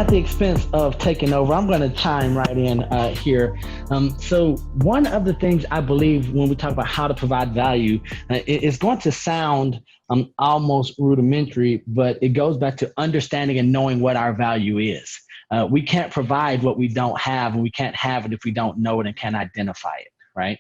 at the expense of taking over, I'm going to chime right in here. So one of the things I believe when we talk about how to provide value, it's going to sound almost rudimentary, but it goes back to understanding and knowing what our value is. We can't provide what we don't have, and we can't have it if we don't know it and can't identify it. Right.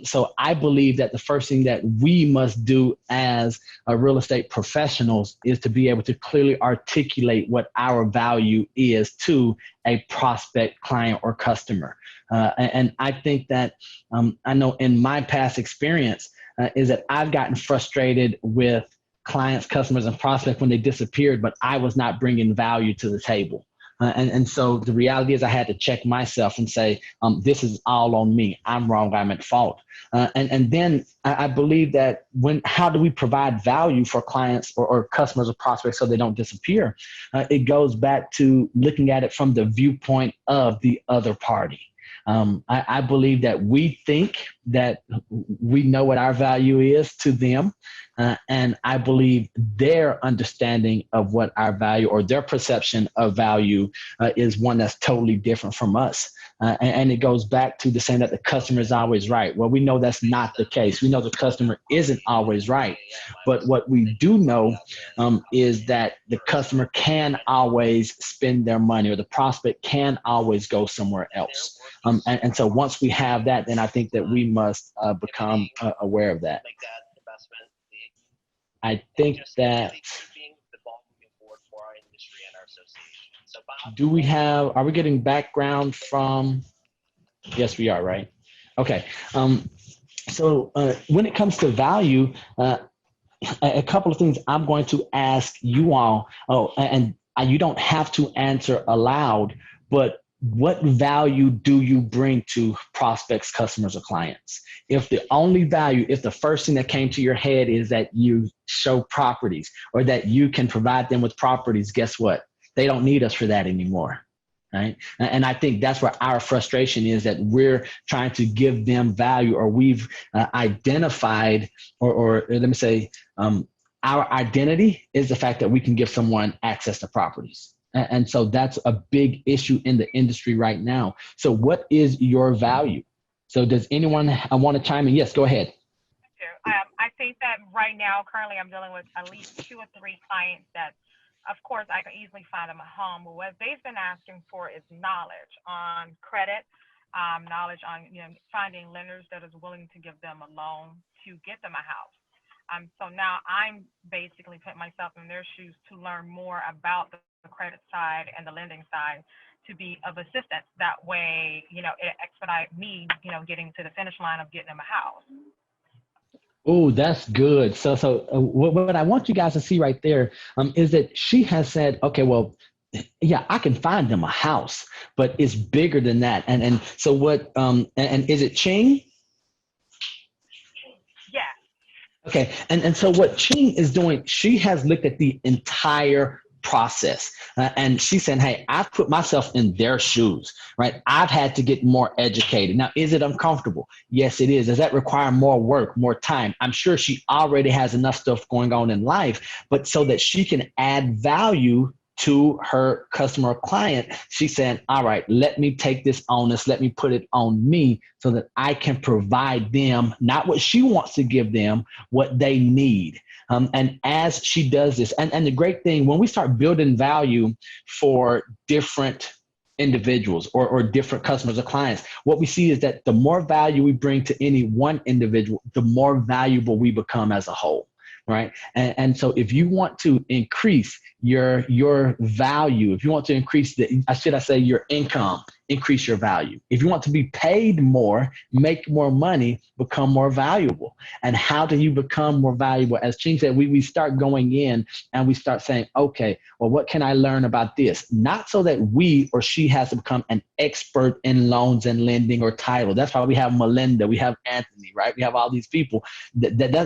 So I believe that the first thing that we must do as real estate professionals is to be able to clearly articulate what our value is to a prospect, client, or customer. And I think that I know in my past experience is that I've gotten frustrated with clients, customers, and prospects when they disappeared, but I was not bringing value to the table. And so the reality is I had to check myself and say, this is all on me. I'm wrong. I'm at fault. And then I believe that how do we provide value for clients or customers or prospects so they don't disappear? It goes back to looking at it from the viewpoint of the other party. I believe that we think that we know what our value is to them. And I believe their understanding of what our value or their perception of value is one that's totally different from us. And it goes back to the saying that the customer is always right. Well, we know that's not the case. We know the customer isn't always right. But what we do know is that the customer can always spend their money, or the prospect can always go somewhere else. And so once we have that, then I think that we must become aware of that. I think that, are we getting background from, yes, we are, right? Okay. So when it comes to value, a couple of things I'm going to ask you all, and you don't have to answer aloud, but what value do you bring to prospects, customers, or clients? If the first thing that came to your head is that you show properties or that you can provide them with properties, guess what? They don't need us for that anymore, right? And I think that's where our frustration is, that we're trying to give them value, or we've identified, or let me say, our identity is the fact that we can give someone access to properties. And so that's a big issue in the industry right now. So what is your value? So does anyone want to chime in? Yes, go ahead. I think that right now, currently, I'm dealing with at least 2 or 3 clients that, of course, I can easily find them a home. But what they've been asking for is knowledge on credit, knowledge on finding lenders that is willing to give them a loan to get them a house. So now I'm basically putting myself in their shoes to learn more about the credit side and the lending side to be of assistance. That way, it expedite me, getting to the finish line of getting them a house. Oh, that's good. So what I want you guys to see right there is that she has said, okay, well, yeah, I can find them a house, but it's bigger than that. And so what, and is it Ching? Yeah. Okay. And so what Ching is doing, she has looked at the entire process. And she's saying, hey, I've put myself in their shoes, right? I've had to get more educated. Now, is it uncomfortable? Yes, it is. Does that require more work, more time? I'm sure she already has enough stuff going on in life, but so that she can add value to her customer or client, she's saying, all right, let me take this onus, let me put it on me so that I can provide them, not what she wants to give them, what they need. And as she does this, and the great thing, when we start building value for different individuals or different customers or clients, what we see is that the more value we bring to any one individual, the more valuable we become as a whole. Right. And so if you want to increase your value, if you want to increase your income, increase your value. If you want to be paid more, make more money, become more valuable. And how do you become more valuable? As Ching said, we start going in and we start saying, okay, well, what can I learn about this? Not so that we or she has to become an expert in loans and lending or title. That's why we have Melinda, we have Anthony, right? We have all these people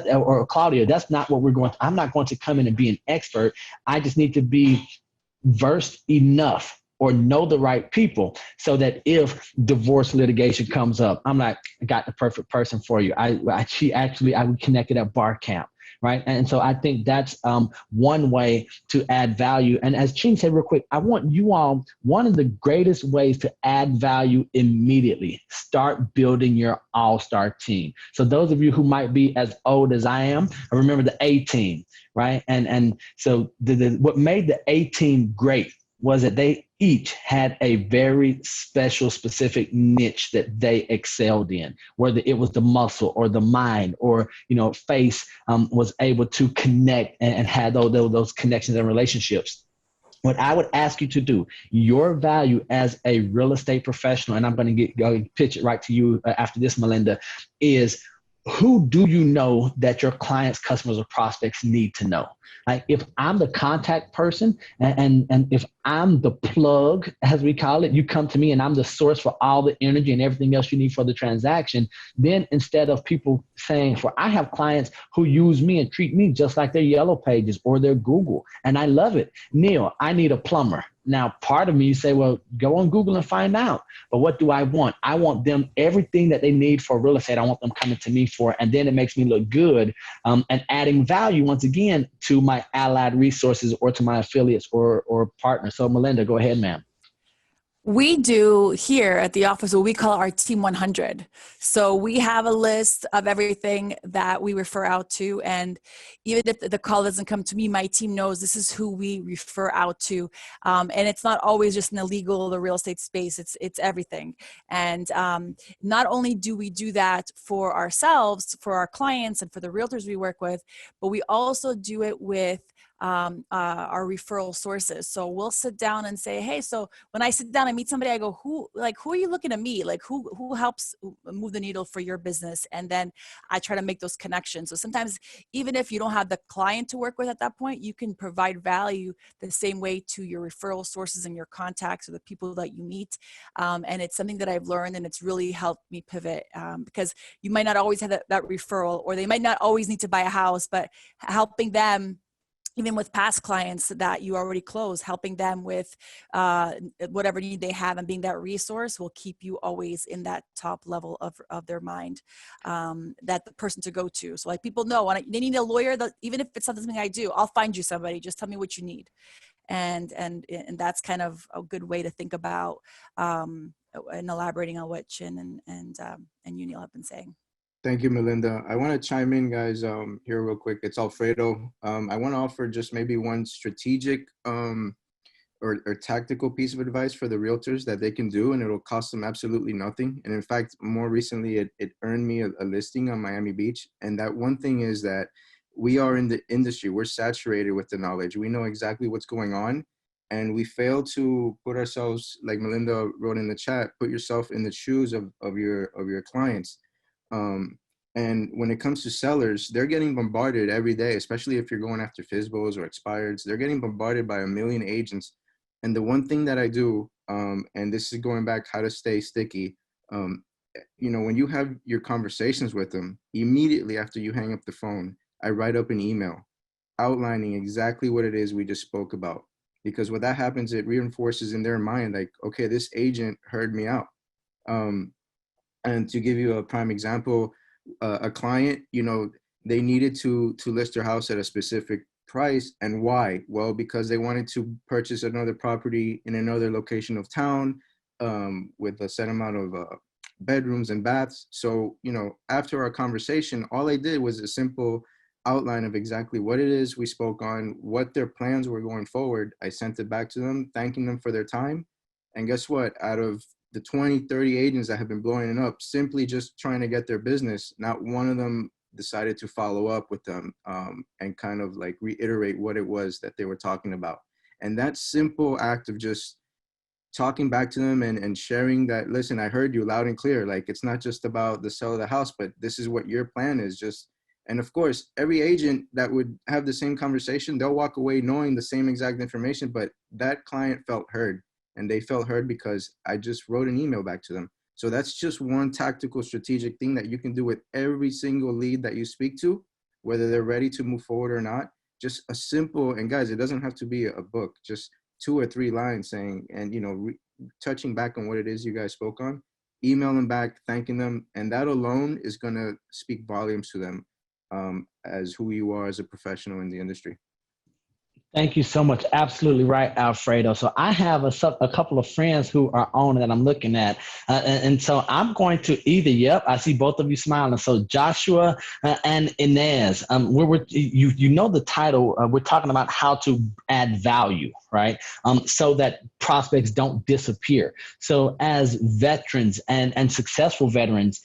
or Claudia. That's not what we're going to. I'm not going to come in and be an expert. I just need to be versed enough or know the right people so that if divorce litigation comes up, I'm like, I got the perfect person for you. We connected at REBarcamp, right? And so I think that's one way to add value. And as Ching said real quick, I want you all, one of the greatest ways to add value immediately, start building your all-star team. So those of you who might be as old as I am, I remember the A team, right? And so what made the A team great was that they each had a very special, specific niche that they excelled in, whether it was the muscle or the mind or, face, was able to connect and had those connections and relationships. What I would ask you to do, your value as a real estate professional, and I'm going to go pitch it right to you after this, Melinda, is who do you know that your clients, customers, or prospects need to know? Like if I'm the contact person and if I'm the plug, as we call it, you come to me and I'm the source for all the energy and everything else you need for the transaction, then instead of people saying, I have clients who use me and treat me just like their Yellow Pages or their Google, and I love it. Neil, I need a plumber. Now, part of me, you say, well, go on Google and find out. But what do I want? I want them everything that they need for real estate. I want them coming to me for it. And then it makes me look good and adding value, once again, to my allied resources or to my affiliates or partners. So, Melinda, go ahead, ma'am. We do here at the office what we call our Team 100. So we have a list of everything that we refer out to. And even if the call doesn't come to me, my team knows this is who we refer out to. And it's not always just in the legal, the real estate space, it's everything. And not only do we do that for ourselves, for our clients and for the realtors we work with, but we also do it with our referral sources. So we'll sit down and say, hey, so when I sit down and meet somebody, I go, who are you looking to meet? Like who helps move the needle for your business? And then I try to make those connections. So sometimes even if you don't have the client to work with at that point, you can provide value the same way to your referral sources and your contacts or the people that you meet. And it's something that I've learned and it's really helped me pivot because you might not always have that referral, or they might not always need to buy a house, but helping them, even with past clients that you already closed, helping them with whatever need they have and being that resource will keep you always in that top level of their mind, that the person to go to. So like people know they need a lawyer, that even if it's not something I do, I'll find you somebody, just tell me what you need. And that's kind of a good way to think about and elaborating on what Chin and you, Neil, have been saying. Thank you, Melinda. I want to chime in, guys, here real quick. It's Alfredo. I want to offer just maybe one strategic or tactical piece of advice for the realtors that they can do, and it'll cost them absolutely nothing. And in fact, more recently, it earned me a listing on Miami Beach. And that one thing is that we are in the industry. We're saturated with the knowledge. We know exactly what's going on. And we fail to put ourselves, like Melinda wrote in the chat, put yourself in the shoes of your clients. And when it comes to sellers, they're getting bombarded every day, especially if you're going after FSBOs or expireds. They're getting bombarded by a million agents. And the one thing that I do, and this is going back how to stay sticky, when you have your conversations with them, immediately after you hang up the phone, I write up an email outlining exactly what it is we just spoke about. Because when that happens, it reinforces in their mind, like, okay, this agent heard me out. And to give you a prime example, a client, they needed to list their house at a specific price. And why? Well, because they wanted to purchase another property in another location of town with a set amount of bedrooms and baths. So, after our conversation, all I did was a simple outline of exactly what it is we spoke on, what their plans were going forward. I sent it back to them, thanking them for their time. And guess what? Out of the 20, 30 agents that have been blowing it up, simply just trying to get their business, not one of them decided to follow up with them and kind of like reiterate what it was that they were talking about. And that simple act of just talking back to them and sharing that, listen, I heard you loud and clear. Like, it's not just about the sale of the house, but this is what your plan is. And of course, every agent that would have the same conversation, they'll walk away knowing the same exact information, but that client felt heard. And they felt heard because I just wrote an email back to them. So that's just one tactical strategic thing that you can do with every single lead that you speak to, whether they're ready to move forward or not. Just a simple, and guys, it doesn't have to be a book, just 2 or 3 lines saying, and touching back on what it is you guys spoke on, email them back, thanking them. And that alone is going to speak volumes to them. as who you are as a professional in the industry. Thank you so much. Absolutely right, Alfredo. So I have a couple of friends who are on that I'm looking at. And so I'm going to either, yep, I see both of you smiling. So Joshua and Inez, you know the title, we're talking about how to add value, right? So that prospects don't disappear. So as veterans and successful veterans,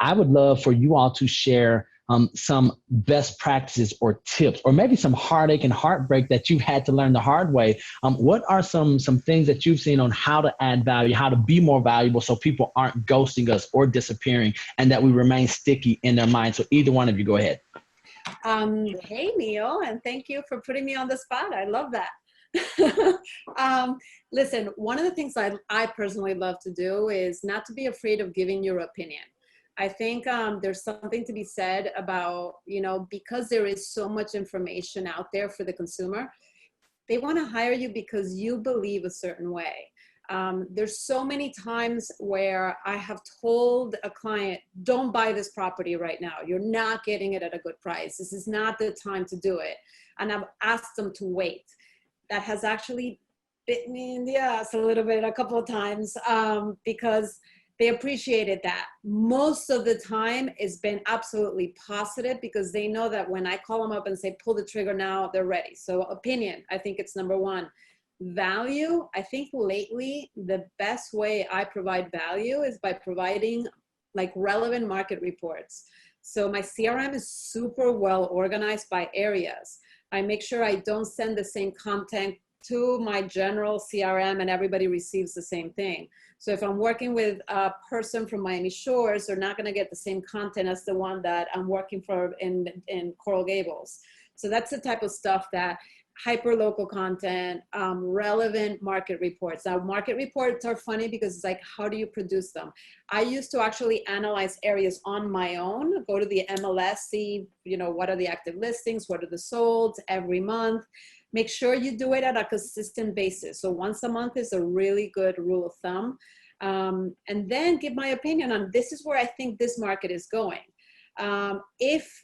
I would love for you all to share some best practices or tips, or maybe some heartache and heartbreak that you've had to learn the hard way. What are some things that you've seen on how to add value, how to be more valuable so people aren't ghosting us or disappearing, and that we remain sticky in their mind? So either one of you, go ahead. Hey, Neil, and thank you for putting me on the spot. I love that. Listen, one of the things I personally love to do is not to be afraid of giving your opinion. I think there's something to be said about, because there is so much information out there for the consumer, they want to hire you because you believe a certain way. There's so many times where I have told a client, don't buy this property right now. You're not getting it at a good price. This is not the time to do it. And I've asked them to wait. That has actually bit me in the ass a little bit a couple of times because they appreciated that. Most of the time it's been absolutely positive because they know that when I call them up and say, pull the trigger now, they're ready. So opinion, I think it's number one. Value, I think lately the best way I provide value is by providing like relevant market reports. So my CRM is super well organized by areas. I make sure I don't send the same content to my general CRM and everybody receives the same thing. So if I'm working with a person from Miami Shores, they're not gonna get the same content as the one that I'm working for in Coral Gables. So that's the type of stuff that hyper-local content, relevant market reports. Now, market reports are funny because it's like, how do you produce them? I used to actually analyze areas on my own, go to the MLS, see, what are the active listings, what are the solds every month. Make sure you do it at a consistent basis. So once a month is a really good rule of thumb. And then give my opinion on this is where I think this market is going. If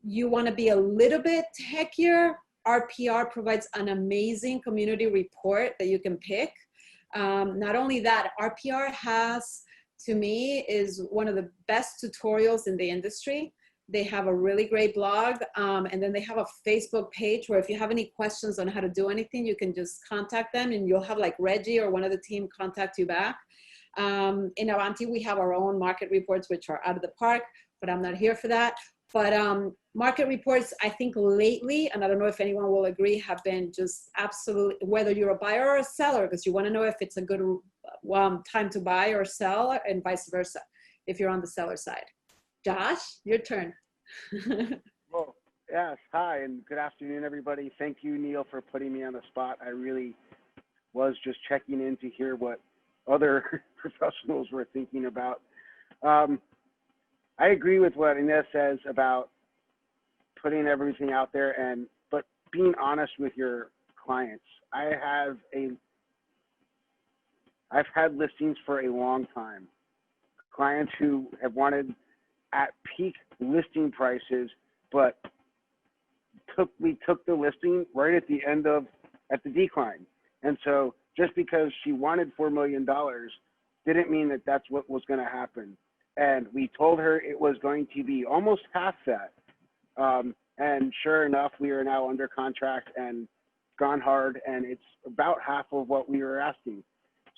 you want to be a little bit techier, REBarcamp provides an amazing community report that you can pick. Not only that, REBarcamp has, to me, is one of the best tutorials in the industry. They have a really great blog, and then they have a Facebook page where if you have any questions on how to do anything, you can just contact them and you'll have like Reggie or one of the team contact you back. In Avanti, we have our own market reports, which are out of the park, but I'm not here for that. But market reports, I think lately, and I don't know if anyone will agree, have been just absolutely, whether you're a buyer or a seller, because you want to know if it's a good time to buy or sell, and vice versa, if you're on the seller side. Josh, your turn. Well, yes, hi, and good afternoon, everybody. Thank you, Neil, for putting me on the spot. I really was just checking in to hear what other professionals were thinking about. I agree with what Inez says about putting everything out there, but being honest with your clients. I've had listings for a long time. Clients who have wanted at peak listing prices, but we took the listing right at the end at the decline. And so just because she wanted $4 million didn't mean that that's what was going to happen. And we told her it was going to be almost half that. And sure enough, we are now under contract and gone hard, and it's about half of what we were asking.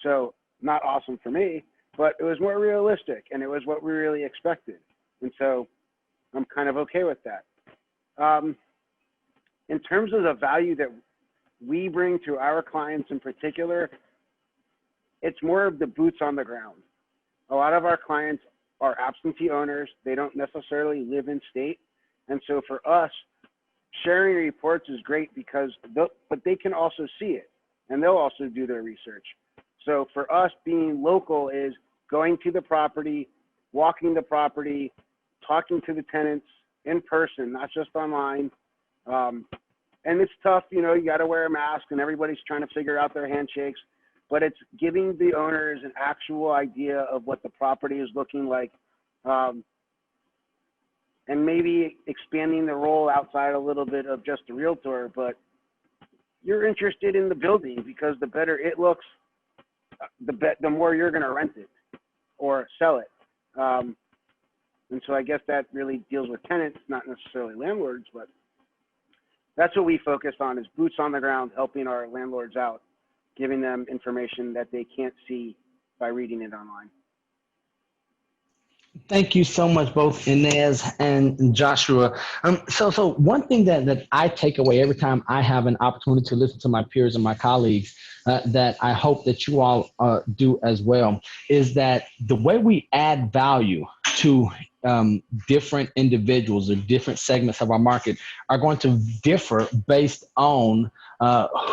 So not awesome for me, but it was more realistic, and it was what we really expected. And so I'm kind of okay with that. In terms of the value that we bring to our clients in particular, it's more of the boots on the ground. A lot of our clients are absentee owners. They don't necessarily live in state. And so for us, sharing reports is great because but they can also see it and they'll also do their research. So for us, being local is going to the property, walking the property, talking to the tenants in person, not just online. And it's tough, you got to wear a mask and everybody's trying to figure out their handshakes, but it's giving the owners an actual idea of what the property is looking like. and maybe expanding the role outside a little bit of just a realtor, but you're interested in the building because the better it looks, the more you're going to rent it or sell it. And so I guess that really deals with tenants, not necessarily landlords, but that's what we focus on, is boots on the ground, helping our landlords out, giving them information that they can't see by reading it online. Thank you so much, both Inez and Joshua. So one thing that I take away every time I have an opportunity to listen to my peers and my colleagues, that I hope that you all do as well, is that the way we add value to different individuals or different segments of our market are going to differ based on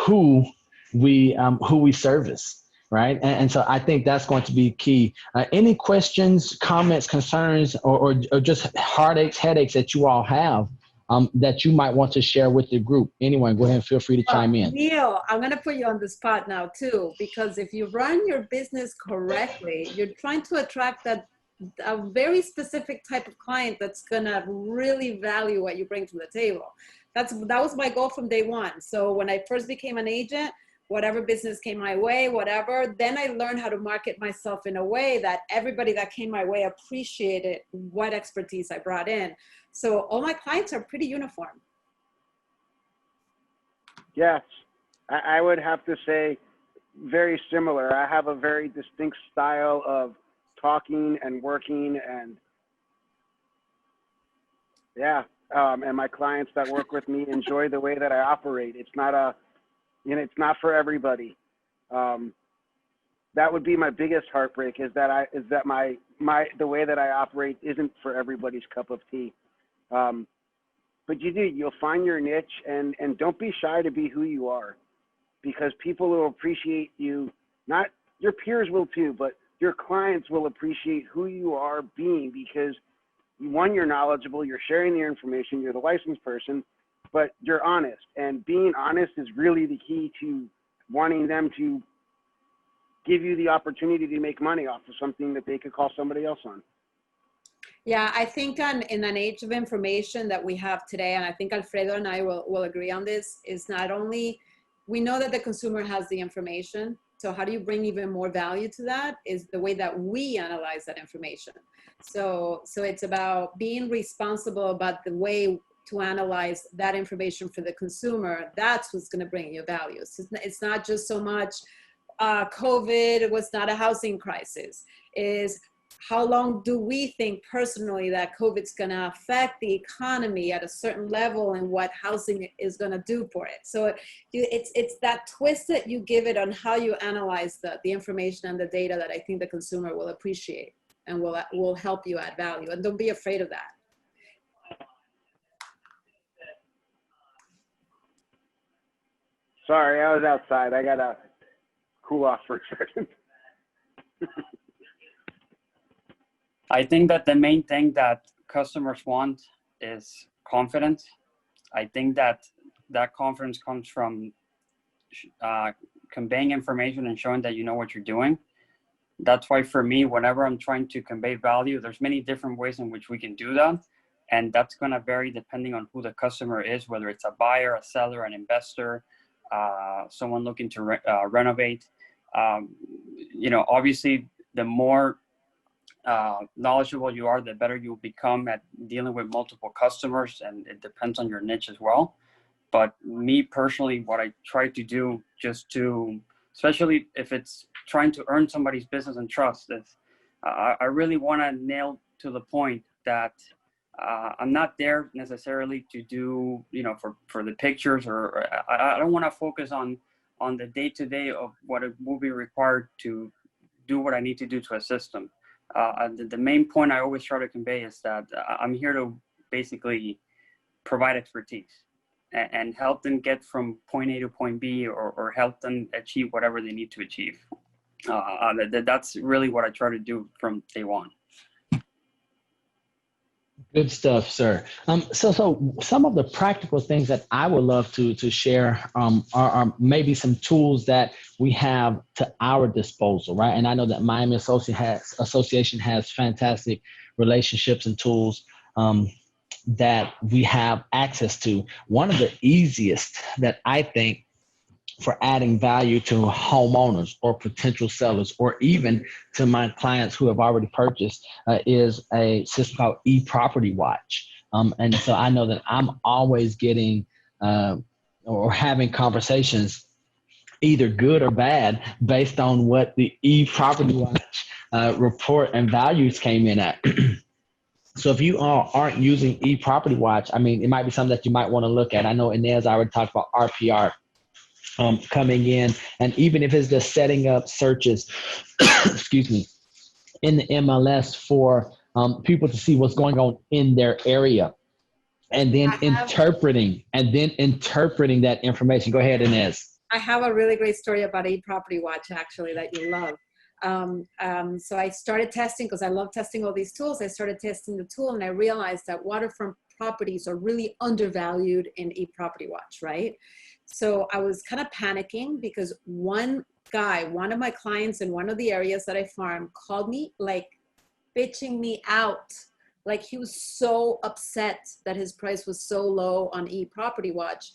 who we service. Right. And so I think that's going to be key. Any questions, comments, concerns, or just headaches that you all have that you might want to share with the group? Anyone, go ahead and feel free to chime in. Neil, I'm going to put you on the spot now too, because if you run your business correctly, you're trying to attract a very specific type of client that's going to really value what you bring to the table. That was my goal from day one. So when I first became an agent, whatever business came my way, whatever, then I learned how to market myself in a way that everybody that came my way appreciated what expertise I brought in. So all my clients are pretty uniform. Yes, I would have to say very similar. I have a very distinct style of talking and working, and yeah, and my clients that work with me enjoy the way that I operate. It's not it's not for everybody. That would be my biggest heartbreak, is that the way that I operate isn't for everybody's cup of tea. But you'll find your niche, and don't be shy to be who you are, because people will appreciate you. Not your peers will too, but your clients will appreciate who you are being, because one, you're knowledgeable, you're sharing your information, you're the licensed person, but you're honest, and being honest is really the key to wanting them to give you the opportunity to make money off of something that they could call somebody else on. Yeah, I think in an age of information that we have today, and I think Alfredo and I will agree on this, is not only, we know that the consumer has the information, so how do you bring even more value to that is the way that we analyze that information. So it's about being responsible about the way to analyze that information for the consumer. That's what's going to bring you value. It's not just so much COVID was not a housing crisis. Is how long do we think personally that COVID's going to affect the economy at a certain level, and what housing is going to do for it? So it's that twist that you give it on how you analyze the information and the data that I think the consumer will appreciate and will help you add value. And don't be afraid of that. Sorry, I was outside. I got to cool off for a second. I think that the main thing that customers want is confidence. I think that confidence comes from conveying information and showing that you know what you're doing. That's why for me, whenever I'm trying to convey value, there's many different ways in which we can do that. And that's going to vary depending on who the customer is, whether it's a buyer, a seller, an investor, someone looking to renovate. Obviously, the more knowledgeable you are, the better you'll become at dealing with multiple customers, and it depends on your niche as well. But me personally, what I try to do, especially if it's trying to earn somebody's business and trust, is I really want to nail to the point that I'm not there necessarily to do, for the pictures, or I don't want to focus on the day-to-day of what it will be required to do what I need to do to assist them. The main point I always try to convey is that I'm here to basically provide expertise and help them get from point A to point B, or help them achieve whatever they need to achieve. That's really what I try to do from day one. Good stuff, sir. So some of the practical things that I would love to share are maybe some tools that we have to our disposal, right? And I know that Miami Association has fantastic relationships and tools. that we have access to. One of the easiest that I think for adding value to homeowners or potential sellers, or even to my clients who have already purchased, is a system called eProperty Watch. And so I know that I'm always getting or having conversations, either good or bad, based on what the eProperty Watch report and values came in at. So if you all aren't using eProperty Watch, I mean, it might be something that you might want to look at. I know Inez already talked about RPR coming in, and even if it's just setting up searches, excuse me, in the MLS for people to see what's going on in their area, and then interpreting that information. Go ahead, Inez. I have a really great story about eProperty Watch, actually, that you love. So I started testing, because I love testing all these tools. I started testing the tool, and I realized that waterfront properties are really undervalued in eProperty Watch, right? So I was kind of panicking, because one of my clients in one of the areas that I farm, called me like bitching me out. Like, he was so upset that his price was so low on eProperty Watch.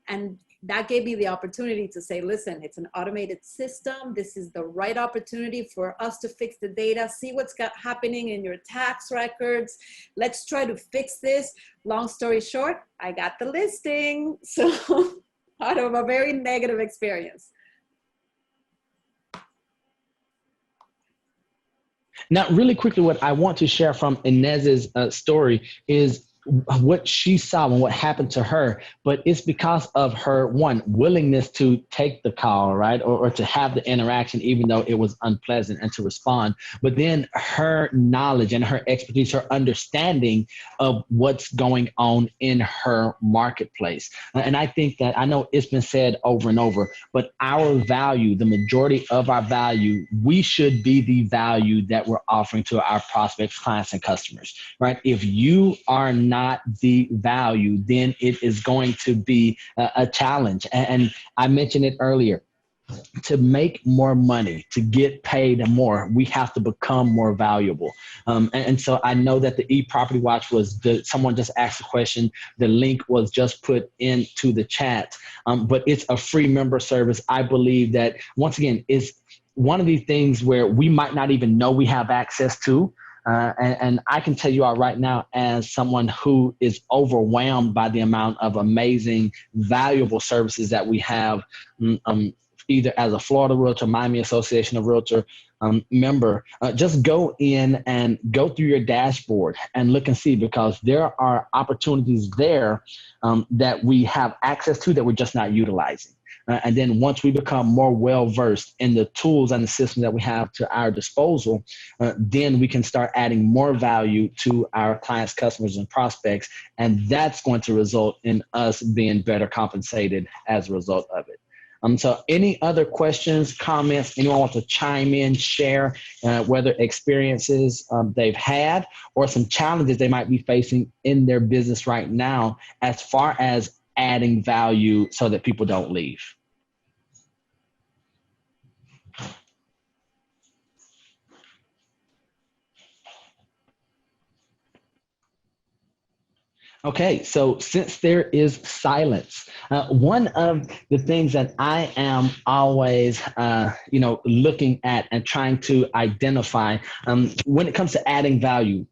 And that gave me the opportunity to say, listen, it's an automated system. This is the right opportunity for us to fix the data, see what's happening in your tax records. Let's try to fix this. Long story short, I got the listing. So out of a very negative experience. Now, really quickly, what I want to share from Inez's story is what she saw and what happened to her, but it's because of her, one, willingness to take the call, right? Or to have the interaction, even though it was unpleasant, and to respond. But then her knowledge and her expertise, her understanding of what's going on in her marketplace. And I think that, I know it's been said over and over, but our value, the majority of our value, we should be the value that we're offering to our prospects, clients, and customers, right? If you are not the value, then it is going to be a challenge. And I mentioned it earlier. To make more money, to get paid more, we have to become more valuable. And so I know that the eProperty Watch was, someone just asked a question. The link was just put into the chat, but it's a free member service. I believe that, once again, is one of these things where we might not even know we have access to. And I can tell you all right now, as someone who is overwhelmed by the amount of amazing, valuable services that we have, either as a Florida Realtor, Miami Association of Realtor member, just go in and go through your dashboard and look and see, because there are opportunities there that we have access to that we're just not utilizing. And then once we become more well-versed in the tools and the systems that we have to our disposal, then we can start adding more value to our clients, customers, and prospects. And that's going to result in us being better compensated as a result of it. So any other questions, comments, anyone want to chime in, share, whether experiences they've had or some challenges they might be facing in their business right now, as far as adding value so that people don't leave? Okay, so since there is silence, one of the things that I am always, looking at and trying to identify when it comes to adding value,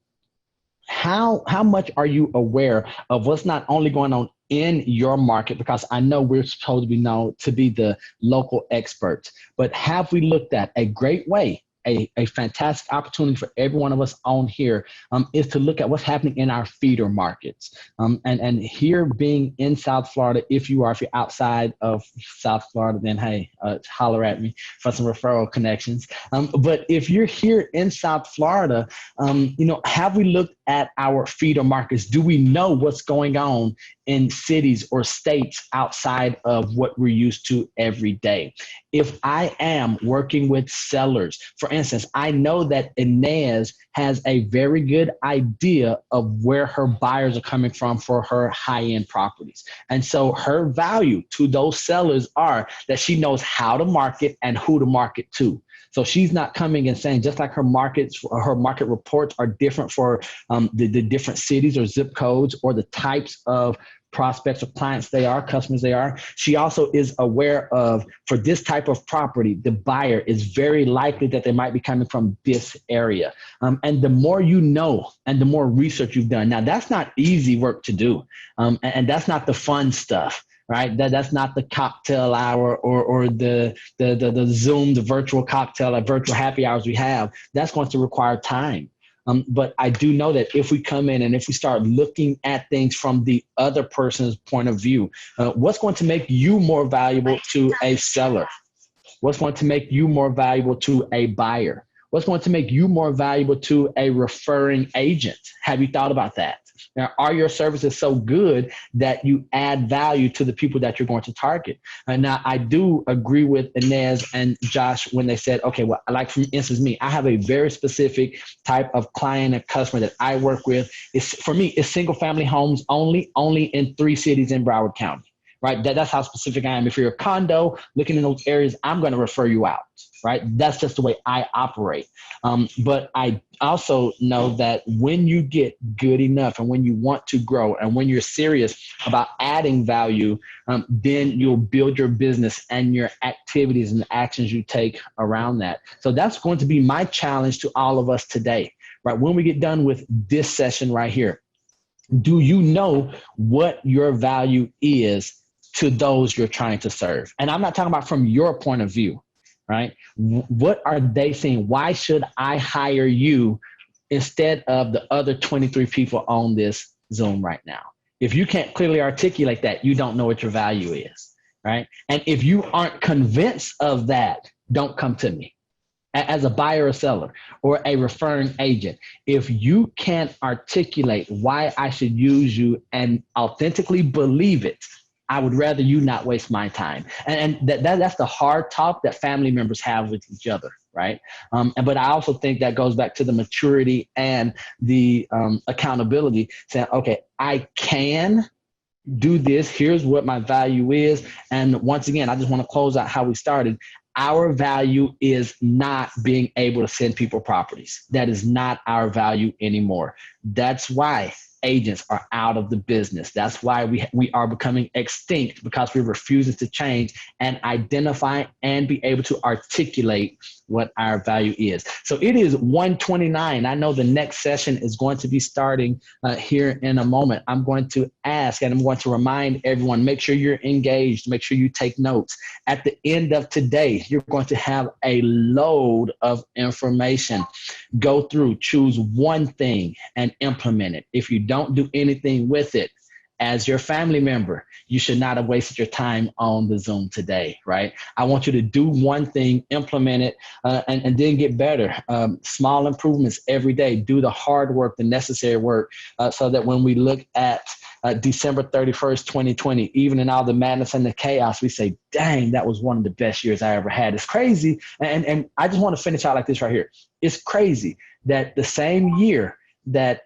how much are you aware of what's not only going on in your market? Because I know we're supposed to be known to be the local experts, but have we looked at a great way? A fantastic opportunity for every one of us on here is to look at what's happening in our feeder markets. And here, being in South Florida, if you're outside of South Florida, then hey, holler at me for some referral connections. But if you're here in South Florida, have we looked at our feeder markets? Do we know what's going on in cities or states outside of what we're used to every day? If I am working with sellers, for instance, I know that Inez has a very good idea of where her buyers are coming from for her high-end properties. And so her value to those sellers are that she knows how to market and who to market to. So she's not coming and saying, just like her market reports are different for the different cities or zip codes or the types of prospects or clients customers they are. She also is aware of, for this type of property, the buyer is very likely that they might be coming from this area. And the more you know and the more research you've done, now that's not easy work to do. And that's not the fun stuff, right? That's not the cocktail hour or the Zoom, the virtual cocktail, or virtual happy hours we have. That's going to require time. But I do know that if we come in and if we start looking at things from the other person's point of view, what's going to make you more valuable to a seller? What's going to make you more valuable to a buyer? What's going to make you more valuable to a referring agent? Have you thought about that? Now, are your services so good that you add value to the people that you're going to target? And now I do agree with Inez and Josh when they said, okay, well, like for instance, me, I have a very specific type of client and customer that I work with. For me, it's single family homes only in 3 cities in Broward County. Right? That's how specific I am. If you're a condo looking in those areas, I'm going to refer you out. Right? That's just the way I operate. But I also know that when you get good enough and when you want to grow and when you're serious about adding value, then you'll build your business and your activities and the actions you take around that. So that's going to be my challenge to all of us today. Right? When we get done with this session right here, do you know what your value is to those you're trying to serve? And I'm not talking about from your point of view, right? What are they saying? Why should I hire you instead of the other 23 people on this Zoom right now? If you can't clearly articulate that, you don't know what your value is, right? And if you aren't convinced of that, don't come to me as a buyer or seller or a referring agent. If you can't articulate why I should use you and authentically believe it, I would rather you not waste my time. And that's the hard talk that family members have with each other, right? But I also think that goes back to the maturity and the accountability, saying, okay, I can do this. Here's what my value is. And once again, I just want to close out how we started. Our value is not being able to send people properties. That is not our value anymore. That's why agents are out of the business. That's why we are becoming extinct, because we're refusing to change and identify and be able to articulate what our value is. So it is 1:29. I know the next session is going to be starting here in a moment. I'm going to ask and I'm going to remind everyone, make sure you're engaged, make sure you take notes. At the end of today, you're going to have a load of information. Go through, choose one thing and implement it. If you don't do anything with it, as your family member, you should not have wasted your time on the Zoom today, right? I want you to do one thing, implement it, and then get better. Small improvements every day. Do the hard work, the necessary work, so that when we look at December 31st, 2020, even in all the madness and the chaos, we say, dang, that was one of the best years I ever had. It's crazy. And I just want to finish out like this right here. It's crazy that the same year that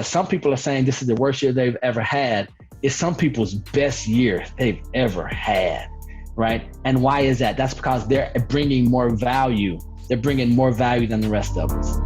some people are saying this is the worst year they've ever had, is some people's best year they've ever had, right? And why is that? That's because they're bringing more value. They're bringing more value than the rest of us.